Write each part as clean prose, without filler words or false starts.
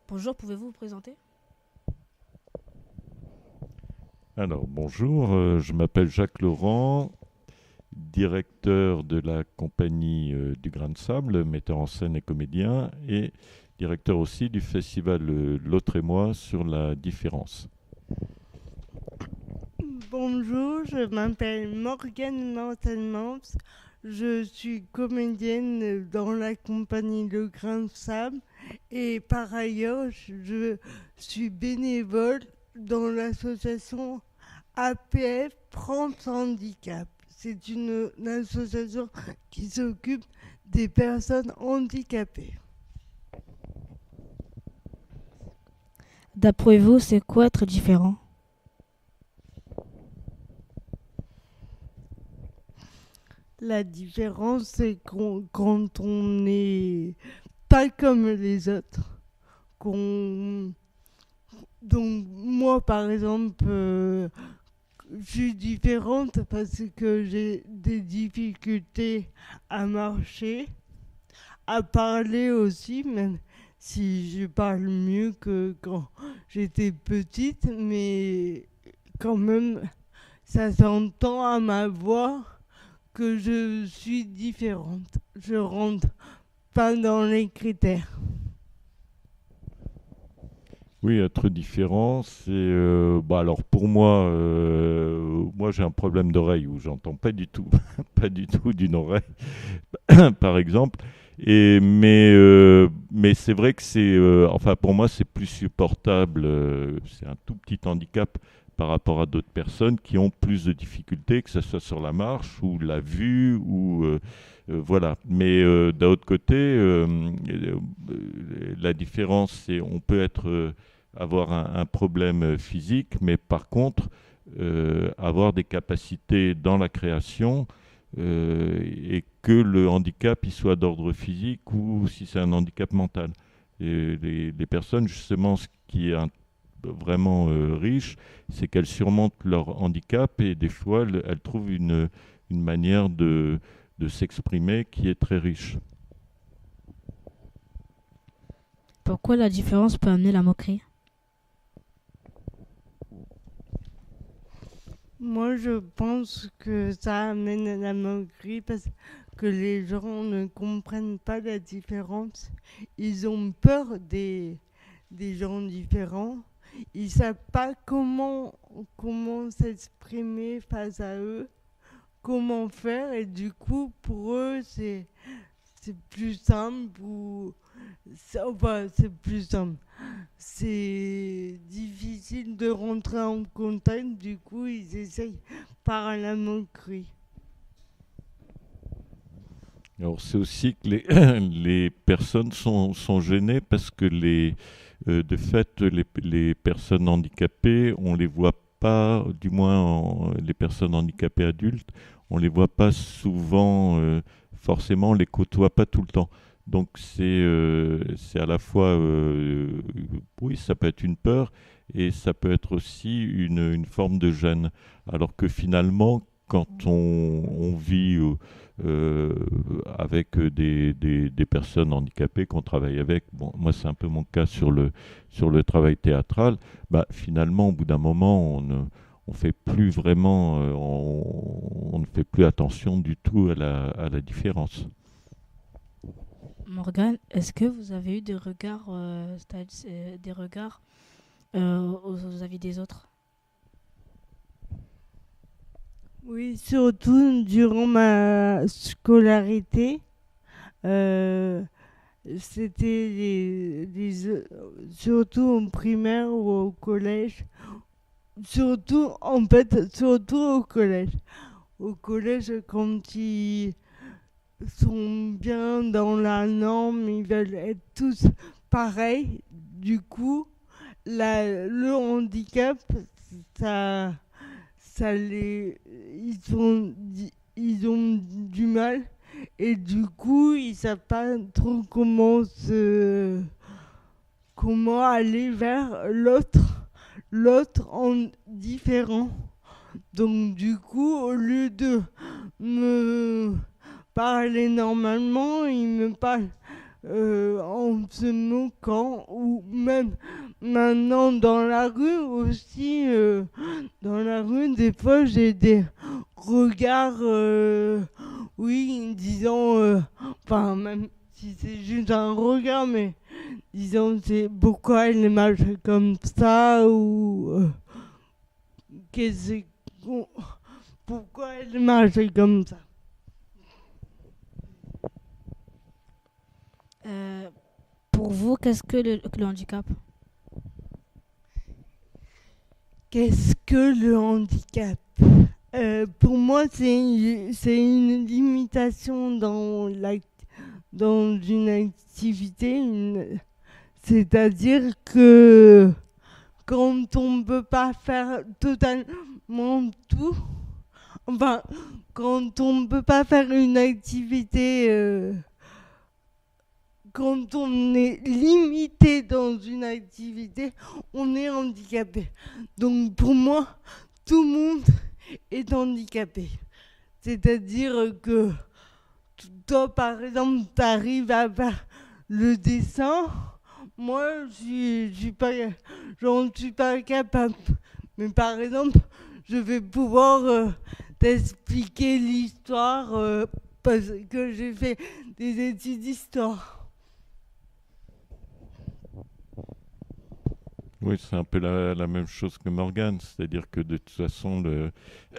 Bonjour, pouvez-vous vous présenter? Alors, bonjour, je m'appelle Jacques Laurent, directeur de la compagnie du Grain de Sable, metteur en scène et comédien, et directeur aussi du festival L'autre et moi sur la différence. Bonjour, je m'appelle Morgane Mantelmans. Je suis comédienne dans la compagnie Le Grain de Sable et par ailleurs, je suis bénévole dans l'association APF France Handicap. C'est une association qui s'occupe des personnes handicapées. D'après vous, c'est quoi être différent? La différence, c'est quand on n'est pas comme les autres, qu'on donc moi par exemple, je suis différente parce que j'ai des difficultés à marcher, à parler aussi, même si je parle mieux que quand j'étais petite, mais quand même ça s'entend à ma voix que je suis différente. Je rentre pas dans les critères. Oui, être différent, c'est... alors pour moi, moi j'ai un problème d'oreille où j'entends pas du tout, pas du tout d'une oreille, par exemple. Mais c'est vrai que enfin pour moi c'est plus supportable, c'est un tout petit handicap par rapport à d'autres personnes qui ont plus de difficultés, que ce soit sur la marche ou la vue ou voilà. Mais d'un autre côté, la différence c'est on peut avoir un problème physique, mais par contre avoir des capacités dans la création et que le handicap il soit d'ordre physique ou si c'est un handicap mental. Et les personnes, justement, ce qui est vraiment riche, c'est qu'elles surmontent leur handicap et des fois elles trouvent une manière de s'exprimer qui est très riche. Pourquoi la différence peut amener la moquerie? Moi, je pense que ça amène à la moquerie parce que les gens ne comprennent pas la différence. Ils ont peur des gens différents. Ils savent pas comment s'exprimer face à eux, comment faire. Et du coup, pour eux, c'est plus simple ou enfin, c'est plus simple. C'est difficile de rentrer en contact, du coup, ils essayent par la moquerie. Alors c'est aussi que les personnes sont gênées parce que de fait, les personnes handicapées, on les voit pas, du moins les personnes handicapées adultes, on les voit pas souvent, forcément, on les côtoie pas tout le temps. Donc c'est à la fois, oui, ça peut être une peur et ça peut être aussi une forme de gêne. Alors que finalement, quand on vit euh, avec des personnes handicapées qu'on travaille avec. Bon, moi, c'est un peu mon cas sur le travail théâtral. Bah, finalement, au bout d'un moment, on fait plus vraiment, on ne fait plus attention du tout à la différence. Morgane, est-ce que vous avez eu des regards, des regards aux avis des autres? Oui, surtout durant ma scolarité, euh, c'était surtout en primaire ou au collège. Surtout, en fait, surtout au collège. Au collège, quand ils sont bien dans la norme, ils veulent être tous pareils. Du coup, le handicap, ça, ils ont du mal et du coup, ils savent pas trop comment aller vers l'autre en différent. Donc du coup, au lieu de me parler normalement, ils me parlent en se moquant, ou même maintenant dans la rue aussi. Dans la rue, des fois, j'ai des regards, oui, disant, enfin, même si c'est juste un regard, mais disons, c'est pourquoi elle marche comme ça, ou qu'est-ce qu'on- pourquoi elle marche comme ça. Pour vous, qu'est-ce que le handicap? Qu'est-ce que le handicap? Pour moi, c'est une limitation dans une activité, c'est-à-dire que quand on ne peut pas faire totalement tout, enfin, quand on ne peut pas faire une activité, quand on est limité dans une activité, on est handicapé. Donc pour moi, tout le monde est handicapé. C'est-à-dire que toi, par exemple, tu arrives à faire le dessin. Moi, je j'en suis pas capable. Mais par exemple, je vais pouvoir t'expliquer l'histoire parce que j'ai fait des études d'histoire. Oui, c'est un peu la même chose que Morgane, c'est-à-dire que de toute façon,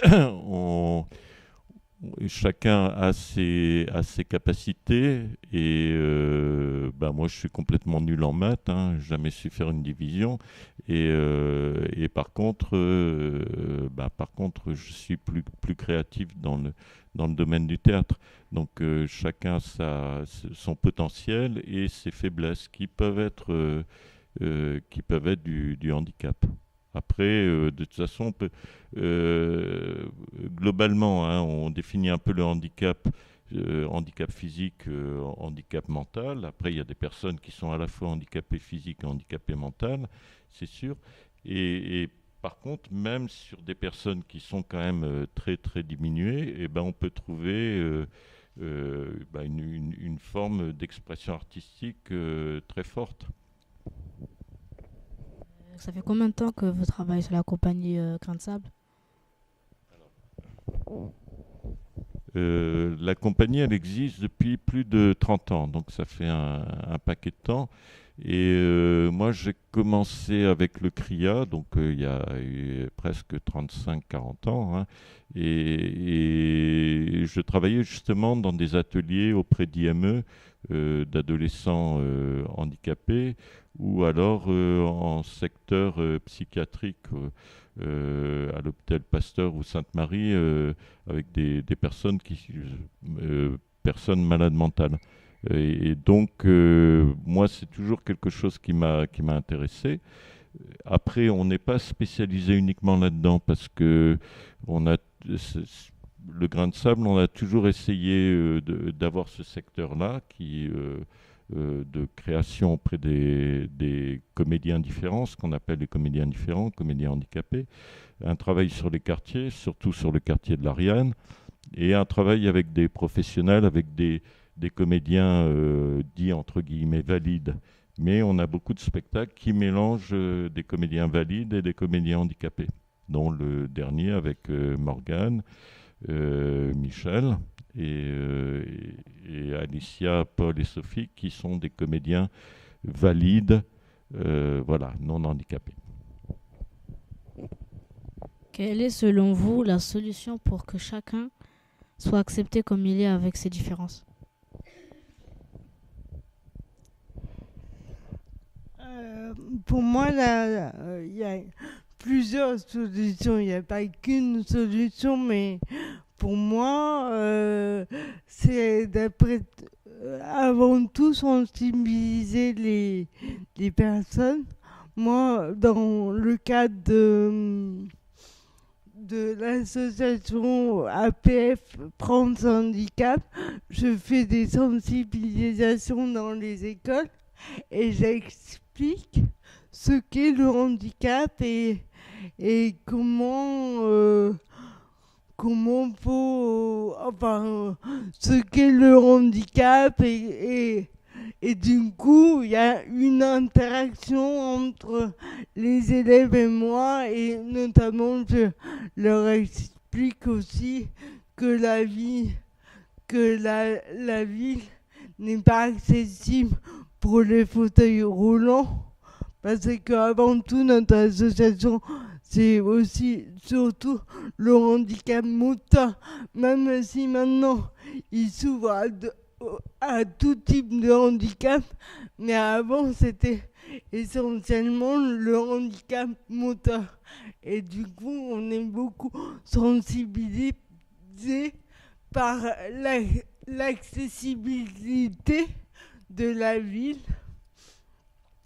on- chacun a ses capacités et moi je suis complètement nul en maths, hein, jamais su faire une division et par contre je suis plus créatif dans le domaine du théâtre. Donc chacun a son potentiel et ses faiblesses qui peuvent être du handicap. Après, de toute façon, globalement, hein, on définit un peu le handicap, handicap physique, handicap mental. Après, il y a des personnes qui sont à la fois handicapées physiques et handicapées mentales, c'est sûr. Et par contre, même sur des personnes qui sont quand même très très diminuées, eh ben, on peut trouver une forme d'expression artistique très forte. Ça fait combien de temps que vous travaillez sur la compagnie Grain de Sable? La compagnie, elle existe depuis plus de 30 ans, donc ça fait un paquet de temps. Et moi, j'ai commencé avec le CRIA, donc il y a eu presque 35-40 ans, hein, et je travaillais justement dans des ateliers auprès d'IME, d'adolescents handicapés, ou alors en secteur psychiatrique à l'hôpital Pasteur ou Sainte-Marie, avec des personnes personnes malades mentales. Et donc, moi, c'est toujours quelque chose qui m'a intéressé. Après, on n'est pas spécialisé uniquement là-dedans parce que on a, le grain de sable, on a toujours essayé d'avoir ce secteur-là de création auprès des comédiens différents, ce qu'on appelle les comédiens différents, comédiens handicapés, un travail sur les quartiers, surtout sur le quartier de l'Ariane, et un travail avec des professionnels, avec des comédiens dits entre guillemets valides. Mais on a beaucoup de spectacles qui mélangent des comédiens valides et des comédiens handicapés, dont le dernier avec Morgane, Michel et Alicia, Paul et Sophie, qui sont des comédiens valides, voilà, non handicapés. Quelle est selon vous la solution pour que chacun soit accepté comme il est avec ses différences? Pour moi, il y a plusieurs solutions. Il n'y a pas qu'une solution, mais pour moi, c'est avant tout sensibiliser les personnes. Moi, dans le cadre de l'association APF Prendre Handicap, je fais des sensibilisations dans les écoles et j'explique ce qu'est le handicap et comment faut, enfin, ce qu'est le handicap Et du coup, il y a une interaction entre les élèves et moi, et notamment, je leur explique aussi que la ville n'est pas accessible pour les fauteuils roulants. Parce qu'avant tout, notre association, c'est aussi surtout le handicap moteur. Même si maintenant, il s'ouvre à tout type de handicap. Mais avant, c'était essentiellement le handicap moteur. Et du coup, on est beaucoup sensibilisé par l'accessibilité de la ville.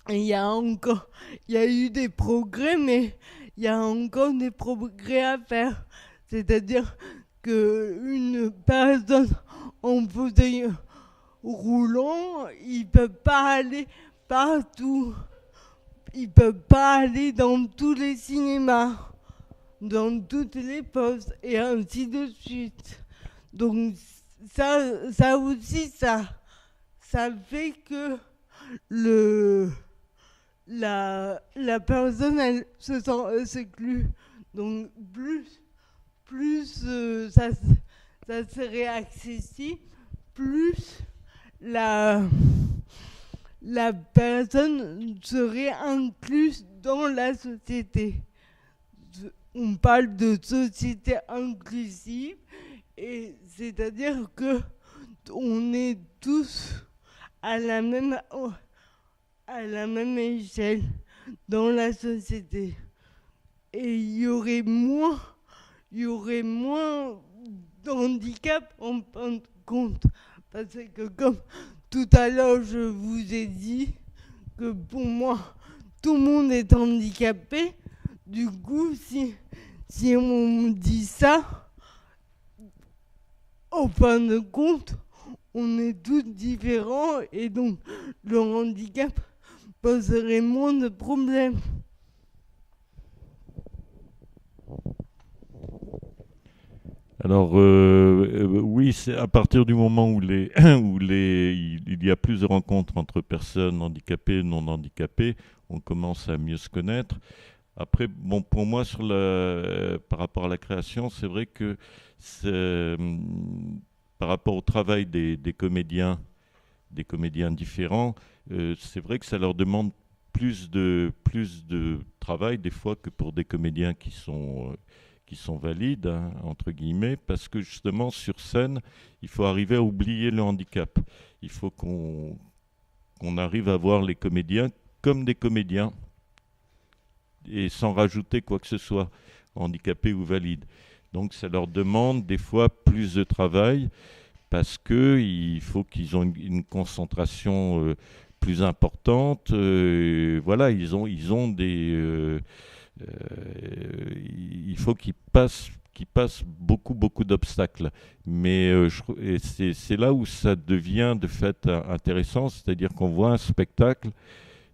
Et il y a eu des progrès, mais il y a encore des progrès à faire. C'est-à-dire qu'une personne en fauteuil roulant, il ne peut pas aller partout. Il ne peut pas aller dans tous les cinémas, dans toutes les postes, et ainsi de suite. Donc ça aussi, ça fait que la personne, elle se sent exclue. Donc plus ça serait accessible, plus la personne serait incluse dans la société. On parle de société inclusive, et c'est-à-dire que on est tous à la même échelle dans la société. Et il y aurait moins d'handicap en fin de compte. Parce que comme tout à l'heure, je vous ai dit que pour moi, tout le monde est handicapé. Du coup, si on me dit ça, en fin de compte, on est tous différents, et donc le handicap poserait moins de problèmes. Alors oui, c'est à partir du moment où il y a plus de rencontres entre personnes handicapées et non handicapées, on commence à mieux se connaître. Après, bon, pour moi, par rapport à la création, c'est vrai que par rapport au travail des comédiens différents, c'est vrai que ça leur demande plus de travail des fois que pour des comédiens qui sont valides, hein, entre guillemets, parce que justement sur scène, il faut arriver à oublier le handicap. Il faut qu'on arrive à voir les comédiens comme des comédiens et sans rajouter quoi que ce soit, handicapés ou valides. Donc ça leur demande des fois plus de travail, parce qu'il faut qu'ils aient une concentration plus importante. Voilà, ils ont des... il faut qu'ils passent beaucoup d'obstacles. Mais c'est là où ça devient de fait intéressant, c'est-à-dire qu'on voit un spectacle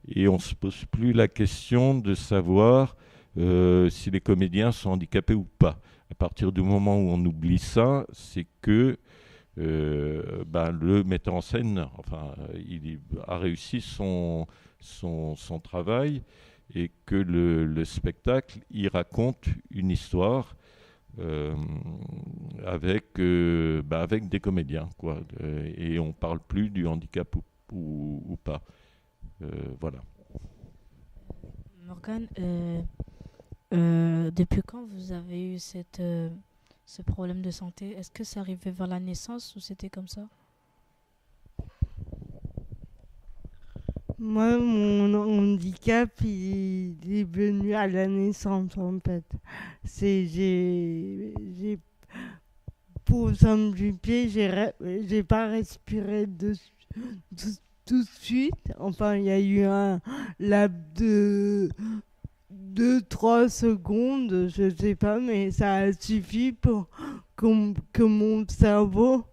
et on ne se pose plus la question de savoir si les comédiens sont handicapés ou pas. À partir du moment où on oublie ça, c'est que le metteur en scène, enfin, il a réussi son travail, et que le spectacle, il raconte une histoire avec des comédiens, quoi. Et on ne parle plus du handicap ou pas. Voilà. Morgane, depuis quand vous avez eu ce problème de santé? Est-ce que c'est arrivé vers la naissance ou c'était comme ça? Moi, mon handicap, il est venu à la naissance, en fait. Pour simplifier, j'ai pas respiré tout de suite. Enfin, il y a eu un laps de 2-3 secondes, je sais pas, mais ça a suffi pour que mon cerveau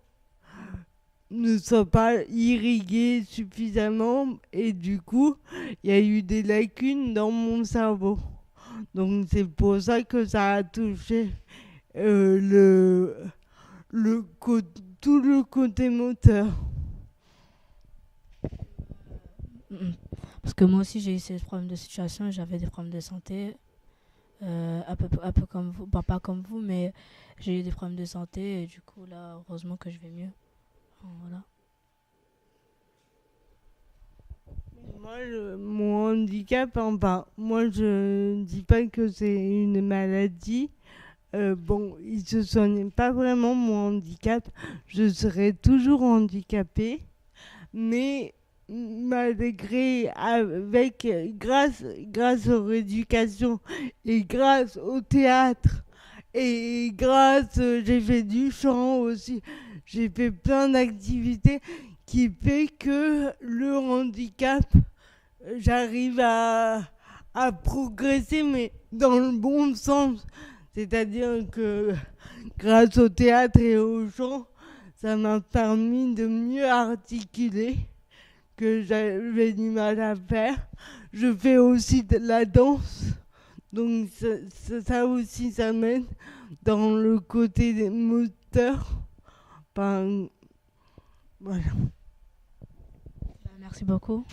ne soit pas irrigué suffisamment, et du coup, il y a eu des lacunes dans mon cerveau. Donc c'est pour ça que ça a touché tout le côté moteur. Parce que moi aussi, j'ai eu ces problèmes de situation, j'avais des problèmes de santé, un peu comme vous, bah, pas comme vous, mais j'ai eu des problèmes de santé et du coup, là, heureusement que je vais mieux. Voilà. Moi, mon handicap, enfin, moi, je ne dis pas que c'est une maladie. Bon, il ne se soigne pas vraiment mon handicap. Je serai toujours handicapée. Mais malgré, grâce aux rééducations et grâce au théâtre et j'ai fait du chant aussi, j'ai fait plein d'activités qui fait que le handicap, j'arrive à progresser, mais dans le bon sens. C'est-à-dire que grâce au théâtre et au chant, ça m'a permis de mieux articuler que j'avais du mal à faire. Je fais aussi de la danse, donc ça aussi, ça m'aide dans le côté des moteurs. Enfin, voilà. Merci beaucoup.